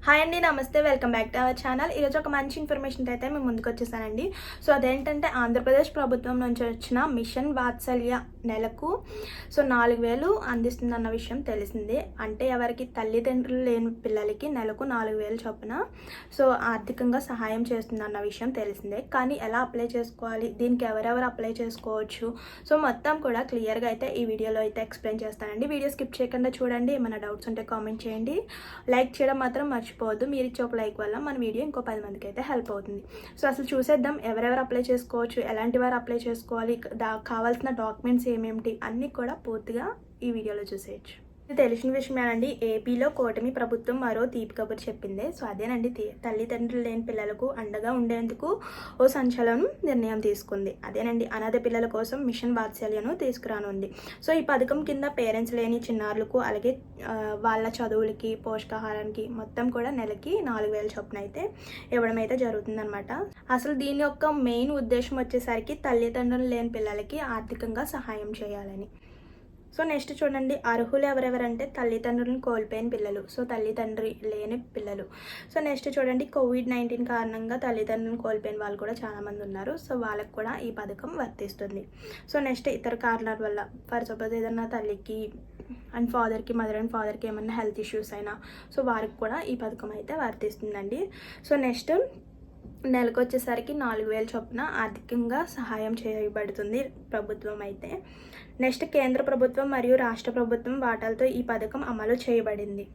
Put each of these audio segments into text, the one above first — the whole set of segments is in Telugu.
హాయ్ అండి, నమస్తే, welcome back to our channel. ఈరోజు ఒక మంచి ఇన్ఫర్మేషన్ అయితే మేము ముందుకు వచ్చేసానండి. సో అదేంటంటే ఆంధ్రప్రదేశ్ ప్రభుత్వం నుంచి వచ్చిన మిషన్ వాత్సల్య నెలకు 4,000 అందిస్తుందన్న విషయం తెలిసిందే. అంటే ఎవరికి తల్లిదండ్రులు లేని పిల్లలకి నెలకు 4,000 చొప్పున ఆర్థికంగా సహాయం చేస్తుందన్న విషయం తెలిసిందే. కానీ ఎలా అప్లై చేసుకోవాలి, దీనికి ఎవరెవరు అప్లై చేసుకోవచ్చు, మొత్తం కూడా క్లియర్గా అయితే ఈ వీడియోలో అయితే ఎక్స్ప్లెయిన్ చేస్తానండి. వీడియో స్కిప్ చేయకుండా చూడండి. ఏమైనా డౌట్స్ ఉంటే కామెంట్ చేయండి. లైక్ చేయడం మాత్రం మర్చిపోవద్దు. మీరు ఇచ్చే ఒక లైక్ వల్ల మన వీడియో ఇంకో 10 మందికి అయితే హెల్ప్ అవుతుంది. అసలు చూసేద్దాం ఎవరెవరు అప్లై చేసుకోవచ్చు, ఎలాంటి వారు అప్లై చేసుకోవాలి, కావాల్సిన డాక్యుమెంట్స్ ఏమేమిటి అన్నీ కూడా పూర్తిగా ఈ వీడియోలో చూసేయచ్చు. ఇది తెలిసిన విషయమేనండి. ఏపీలో కూటమి ప్రభుత్వం మరో తీపి కబురు చెప్పింది. అదేనండి, తల్లిదండ్రులు లేని పిల్లలకు అండగా ఉండేందుకు ఓ సంచలనం నిర్ణయం తీసుకుంది. అదేనండి, అనాథ పిల్లల కోసం మిషన్ వాత్సల్యను తీసుకురానుంది. ఈ పథకం కింద పేరెంట్స్ లేని చిన్నారులకు అలాగే వాళ్ళ చదువులకి పోషకాహారానికి మొత్తం కూడా నెలకి 4,000 చొప్పున అయితే ఇవ్వడం అయితే జరుగుతుందన్నమాట. అసలు దీని యొక్క మెయిన్ ఉద్దేశం వచ్చేసరికి తల్లిదండ్రులు లేని పిల్లలకి ఆర్థికంగా సహాయం చేయాలని. నెక్స్ట్ చూడండి, అర్హులు ఎవరెవరంటే తల్లిదండ్రులను కోల్పోయిన పిల్లలు, తల్లిదండ్రి లేని పిల్లలు. నెక్స్ట్ చూడండి, COVID-19 కారణంగా తల్లిదండ్రులను కోల్పోయిన వాళ్ళు కూడా చాలామంది ఉన్నారు. వాళ్ళకు కూడా ఈ పథకం వర్తిస్తుంది. నెక్స్ట్ ఇతర కారణాల వల్ల, ఫర్ సపోజ్ ఏదన్నా తల్లికి అండ్ ఫాదర్కి, మదర్ అండ్ ఫాదర్కి ఏమన్నా హెల్త్ ఇష్యూస్ అయినా వారికి కూడా ఈ పథకం అయితే వర్తిస్తుందండి. నెక్స్ట్ నెలకు వచ్చేసరికి 4,000 చొప్పున ఆర్థికంగా సహాయం చేయబడుతుంది ప్రభుత్వం అయితే. నెక్స్ట్ కేంద్ర ప్రభుత్వం మరియు రాష్ట్ర ప్రభుత్వం వాటాలతో ఈ పథకం అమలు చేయబడింది.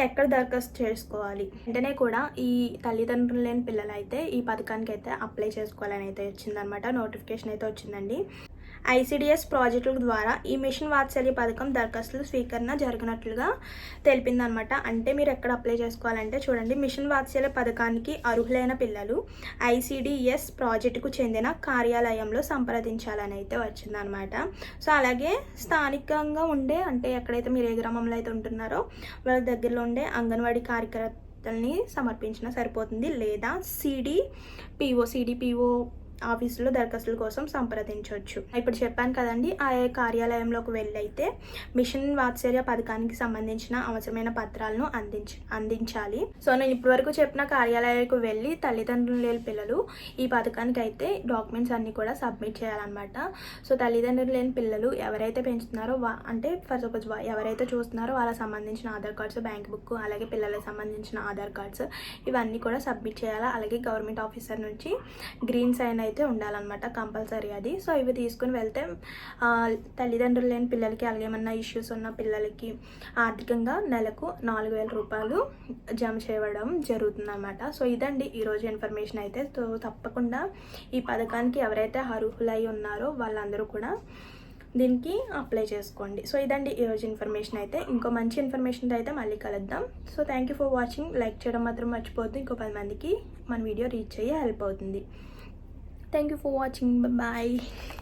ఎక్కడ దరఖాస్తు చేసుకోవాలి వెంటనే కూడా ఈ తల్లిదండ్రులు లేని పిల్లలు అయితే ఈ పథకానికి అయితే అప్లై చేసుకోవాలని అయితే వచ్చిందనమాట. నోటిఫికేషన్ అయితే వచ్చిందండి. ICDS ప్రాజెక్టుల ద్వారా ఈ మిషన్ వాత్సల్య పథకం దరఖాస్తుల స్వీకరణ జరిగినట్లుగా తెలిపిందనమాట. అంటే మీరు ఎక్కడ అప్లై చేసుకోవాలంటే చూడండి, మిషన్ వాత్సల్య పథకానికి అర్హులైన పిల్లలు ICDS ప్రాజెక్టుకు చెందిన కార్యాలయంలో సంప్రదించాలని అయితే వచ్చిందనమాట. అలాగే స్థానికంగా ఉండే, అంటే ఎక్కడైతే మీరు ఏ గ్రామంలో అయితే ఉంటున్నారో వాళ్ళ దగ్గరలో ఉండే అంగన్వాడీ కార్యకర్తల్ని సమర్పించినా సరిపోతుంది. లేదా CDPO ఆఫీసులో దరఖాస్తుల కోసం సంప్రదించవచ్చు. ఇప్పుడు చెప్పాను కదండి, ఆ కార్యాలయంలోకి వెళ్ళి అయితే మిషన్ వాత్సల్య పథకానికి సంబంధించిన అవసరమైన పత్రాలను అందించాలి. నేను ఇప్పటివరకు చెప్పిన కార్యాలయాలకు వెళ్ళి తల్లిదండ్రులు లేని పిల్లలు ఈ పథకానికి అయితే డాక్యుమెంట్స్ అన్ని కూడా సబ్మిట్ చేయాలన్నమాట. తల్లిదండ్రులు లేని పిల్లలు ఎవరైతే పెంచుతున్నారో అంటే ఫర్ సపోజ్ ఎవరైతే చూస్తున్నారో వాళ్ళకి సంబంధించిన ఆధార్ కార్డ్స్, బ్యాంక్ బుక్, అలాగే పిల్లలకు సంబంధించిన ఆధార్ కార్డ్స్ ఇవన్నీ కూడా సబ్మిట్ చేయాలి. అలాగే గవర్నమెంట్ ఆఫీసర్ నుంచి గ్రీన్ సైన్ అయితే ఉండాలన్నమాట, కంపల్సరీ అది. ఇవి తీసుకుని వెళ్తే తల్లిదండ్రులు లేని పిల్లలకి అలాగే ఏమన్నా ఇష్యూస్ ఉన్న పిల్లలకి ఆర్థికంగా నెలకు 4,000 రూపాయలు జమ చేయడం జరుగుతుందన్నమాట. ఇదండి ఈరోజు ఇన్ఫర్మేషన్ అయితే. తప్పకుండా ఈ పథకానికి ఎవరైతే అర్హులై ఉన్నారో వాళ్ళందరూ కూడా దీనికి అప్లై చేసుకోండి. ఇదండి ఈరోజు ఇన్ఫర్మేషన్ అయితే. ఇంకో మంచి ఇన్ఫర్మేషన్ అయితే మళ్ళీ కలుద్దాం. Thank you for watching. Like చేయడం మాత్రం మర్చిపోద్దు. ఇంకో 10 మందికి మన వీడియో రీచ్ అయ్యి హెల్ప్ అవుతుంది. Thank you for watching. Bye bye.